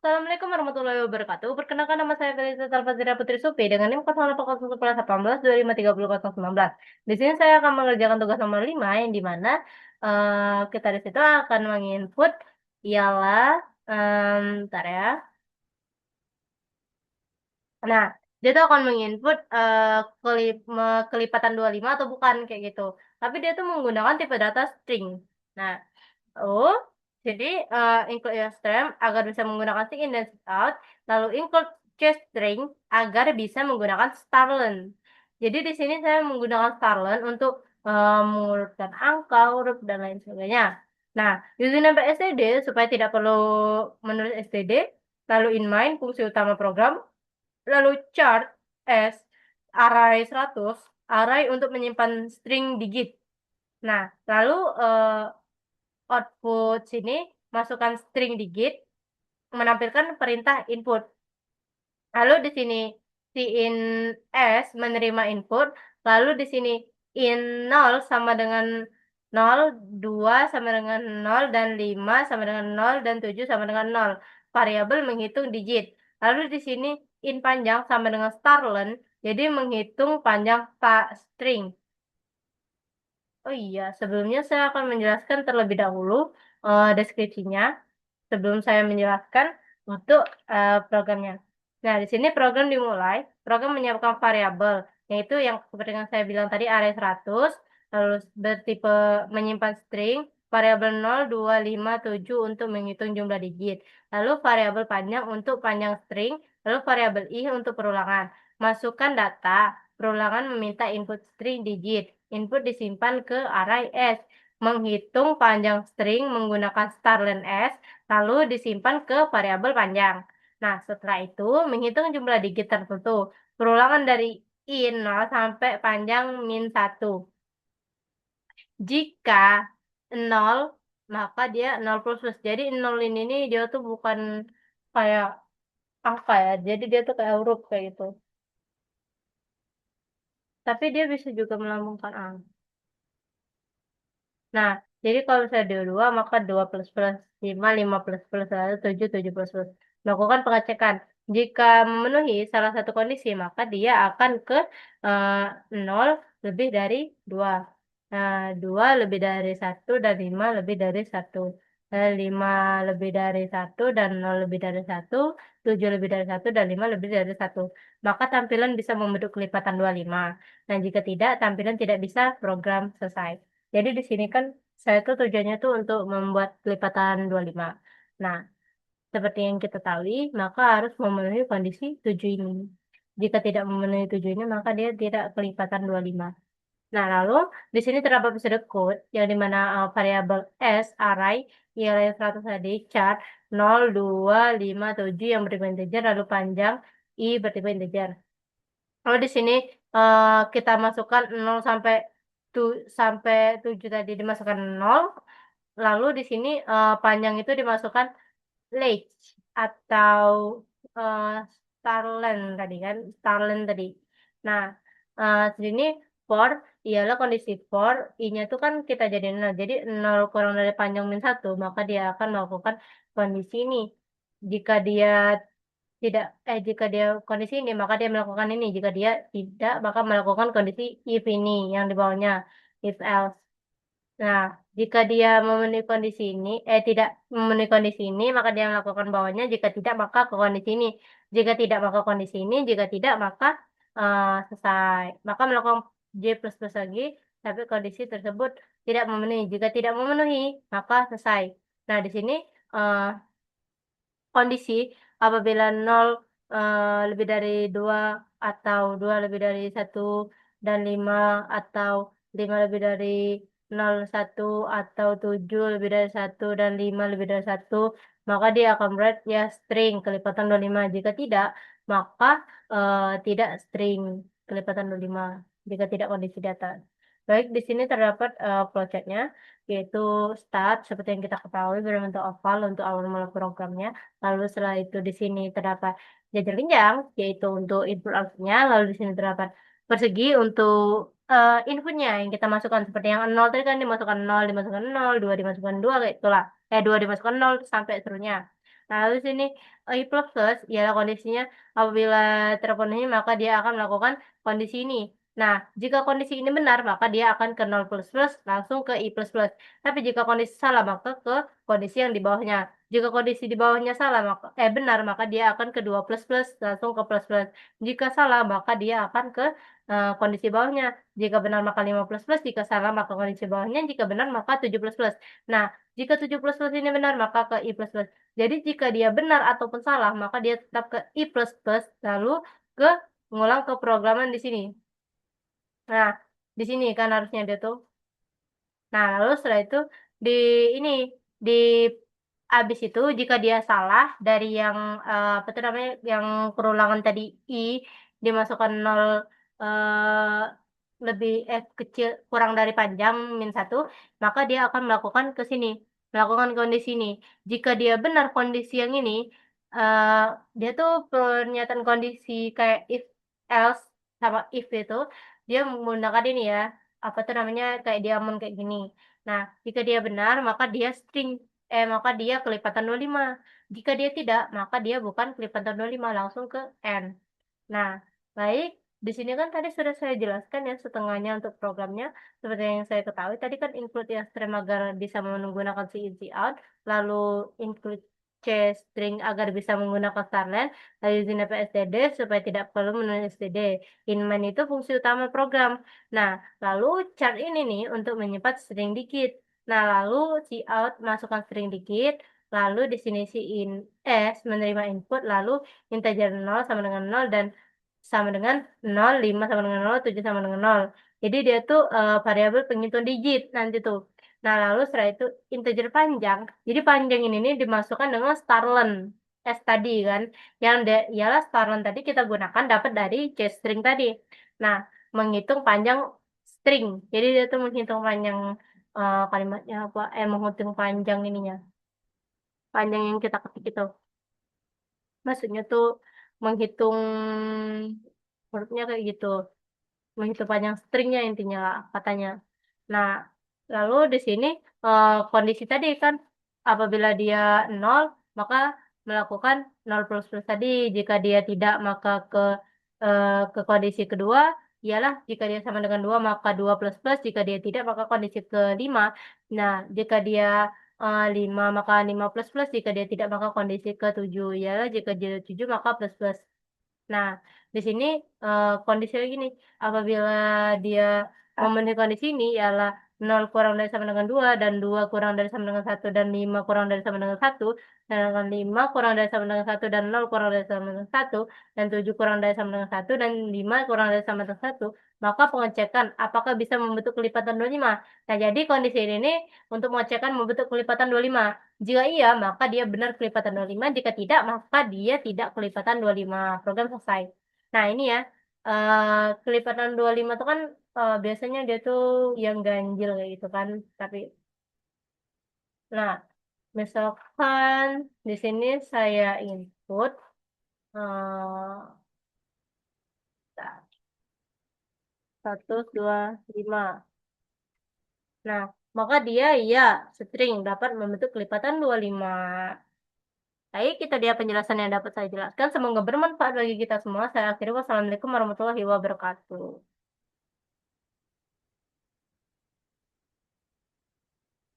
Assalamualaikum warahmatullahi wabarakatuh. Perkenalkan nama saya Felisa Salvazira Putri Supi dengan NIM 081018 Di sini saya akan mengerjakan tugas nomor 5 yang dimana kita di situ akan menginput ialah bentar ya. Nah, dia tuh akan menginput kelipatan 25 atau bukan kayak gitu. Tapi dia tuh menggunakan tipe data string. Nah, oh, jadi include your string agar bisa menggunakan string in dan sit out, lalu include chess string agar bisa menggunakan starlen. Jadi di sini saya menggunakan starlen untuk mengurutkan angka, huruf dan lain sebagainya. Nah, username std supaya tidak perlu menulis std, lalu in main fungsi utama program, lalu chart as array 100, array untuk menyimpan string digit. Nah, lalu output sini masukkan string digit menampilkan perintah input. Lalu di sini si in S menerima input, lalu di sini in 0 sama dengan 0, 2 sama dengan 0 dan 5 sama dengan 0 dan 7 sama dengan 0. Variabel menghitung digit. Lalu di sini in panjang sama dengan starlen, jadi menghitung panjang string. Oh iya, sebelumnya saya akan menjelaskan terlebih dahulu deskripsinya sebelum saya menjelaskan untuk programnya. Nah, di sini program dimulai. Program menyiapkan variabel, yaitu yang seperti yang saya bilang tadi array 100, lalu bertipe menyimpan string, variabel 0, 2, 5, 7 untuk menghitung jumlah digit. Lalu variabel panjang untuk panjang string, lalu variabel i untuk perulangan. Masukkan data, perulangan meminta input string digit. Input disimpan ke array S. Menghitung panjang string menggunakan starlen S, lalu disimpan ke variabel panjang. Nah, setelah itu menghitung jumlah digit tertentu. Perulangan dari in 0 sampai panjang min 1. Jika 0, maka dia 0 plus plus. Jadi 0 ini dia tuh bukan kayak angka ya. Jadi dia tuh kayak huruf kayak gitu. Tapi dia bisa juga melambungkan angka. Nah, jadi kalau misalnya dia 2, maka 2 plus plus, 5, 5 plus plus, lalu 7, 7 plus plus. Melakukan pengecekan. Jika memenuhi salah satu kondisi, maka dia akan ke eh, 0 lebih dari 2. Nah, 2 lebih dari 1 dan 5 lebih dari 1. 5 lebih dari 1 dan 0 lebih dari 1, 7 lebih dari 1 dan 5 lebih dari 1. Maka tampilan bisa membentuk kelipatan 25. Dan jika tidak, tampilan tidak bisa, program selesai. Jadi di sini kan saya tuh tujuannya tuh untuk membuat kelipatan 25. Nah, seperti yang kita tahu, maka harus memenuhi kondisi 7 ini. Jika tidak memenuhi 7 ini, maka dia tidak kelipatan 25. Nah, lalu di sini terdapat metode code yang dimana variabel S, array, ialah 100 tadi, chart 0, 2, 5, 7 yang bertipe integer, lalu panjang, I bertipe integer. Kalau di sini kita masukkan 0 sampai sampai 7 tadi dimasukkan 0, lalu di sini panjang itu dimasukkan late atau eh, starlen tadi kan, starlen tadi. Nah, sini for ialah kondisi for, i-nya itu kan kita jadi 0. Jadi 0 kurang dari panjang min 1, maka dia akan melakukan kondisi ini. Jika dia tidak jika dia kondisi ini maka dia melakukan ini, jika dia tidak maka melakukan kondisi if ini yang di bawahnya, if else. Nah, jika dia memenuhi kondisi ini tidak memenuhi kondisi ini maka dia melakukan bawahnya, jika tidak maka ke kondisi ini, jika tidak maka kondisi ini, jika tidak maka selesai, maka melakukan J plus plus lagi tapi kondisi tersebut tidak memenuhi, jika tidak memenuhi maka selesai. Nah, di sini eh, kondisi apabila 0 lebih dari 2 atau 2 lebih dari 1 dan 5 atau 5 lebih dari 0, 1 atau 7 lebih dari 1 dan 5 lebih dari 1, maka dia akan berat ya string kelipatan 25. Jika tidak, maka tidak string kelipatan 25. Jika tidak kondisi data. Baik, di sini terdapat flowchartnya, yaitu start seperti yang kita ketahui berbentuk oval untuk awal mula programnya. Lalu setelah itu di sini terdapat jajar genjang, yaitu untuk input outputnya. Lalu di sini terdapat persegi untuk inputnya yang kita masukkan seperti yang 0 tadi kan dimasukkan 0, dimasukkan 0, 2 dimasukkan 2 kayak itulah. 2 dimasukkan 0 sampai seterusnya. Nah, lalu sini I plus plus ialah kondisinya apabila terpenuhi maka dia akan melakukan kondisi ini. Nah, jika kondisi ini benar maka dia akan ke nol plus plus langsung ke I plus plus. Tapi jika kondisi salah maka ke kondisi yang di bawahnya. Jika kondisi di bawahnya salah maka benar maka dia akan ke 2 plus plus langsung ke plus plus. Jika salah maka dia akan ke kondisi bawahnya. Jika benar maka 5 plus plus, jika salah maka kondisi bawahnya, jika benar maka 7 plus plus. Nah, jika 7 plus plus ini benar maka ke I plus plus. Jadi jika dia benar ataupun salah maka dia tetap ke I plus plus lalu ke mengulang keprograman di sini. Nah, di sini kan harusnya dia tuh. Nah, lalu setelah itu di ini di habis itu jika dia salah dari yang apa tuh namanya yang perulangan tadi I dimasukkan 0 eee, lebih kecil kurang dari panjang -1 maka dia akan melakukan ke sini, melakukan kondisi ini. Jika dia benar kondisi yang ini, eee, dia tuh pernyataan kondisi kayak if else sama if itu dia menggunakan ini ya, apa tuh namanya, kayak diamond kayak gini. Nah, jika dia benar, maka dia maka dia kelipatan 25. Jika dia tidak, maka dia bukan kelipatan 25, langsung ke N. Nah, baik, di sini kan tadi sudah saya jelaskan ya setengahnya untuk programnya. Seperti yang saya ketahui tadi kan include ya string agar bisa menggunakan si in, si out, lalu include string agar bisa menggunakan starlen, lalu using std supaya tidak perlu menulis std. In main itu fungsi utama program. Nah, lalu char ini nih untuk menyimpan string dikit. Nah, lalu si out masukkan string dikit, lalu di sini si in menerima input, lalu integer 0 sama dengan 0 dan sama dengan 0, 5 sama dengan 0, 7 sama dengan 0. Jadi dia tuh, variabel penghitung digit nanti tuh. Nah, lalu setelah itu integer panjang. Jadi panjang ini nih dimasukkan dengan starlen, tadi kan, yang ialah starlen tadi kita gunakan dapat dari string tadi. Nah, menghitung panjang string. Jadi dia tuh menghitung panjang, kalimatnya apa, menghitung panjang ininya, panjang yang kita ketik itu. Maksudnya tuh menghitung hurufnya kayak gitu, menghitung panjang stringnya intinya lah katanya. Nah, lalu di sini, kondisi tadi kan apabila dia 0 maka melakukan 0 plus plus tadi, jika dia tidak maka ke kondisi kedua ialah jika dia sama dengan 2 maka 2 plus plus, jika dia tidak maka kondisi kelima. Nah, jika dia, 5 maka 5 plus plus, jika dia tidak maka kondisi ketujuh ialah jika dia 7 maka plus plus. Nah, di sini, kondisinya gini, apabila dia memenuhi kondisi ini ialah 0 kurang dari sama dengan 2 dan 2 kurang dari sama dengan 1 dan 5 kurang dari sama dengan 1, sedangkan 5 kurang dari sama dengan 1 dan 0 kurang dari sama dengan 1, dan 7 kurang dari sama dengan 1 dan 5 kurang dari sama dengan 1, maka pengecekan apakah bisa membentuk kelipatan 25. Nah, jadi kondisi ini nih untuk pengecekan membentuk kelipatan 25. Jika iya, maka dia benar kelipatan 25, jika tidak, maka dia tidak kelipatan 25. Program selesai. Nah, ini ya, kelipatan 25 itu kan, biasanya dia tuh yang ganjil kayak gitu kan, tapi nah, misalkan di sini saya input, eee, 1, 2, 5. Nah, maka dia iya, string dapat membentuk kelipatan 25. Baik, itu dia penjelasan yang dapat saya jelaskan. Semoga bermanfaat bagi kita semua. Saya akhiri. Wassalamualaikum warahmatullahi wabarakatuh.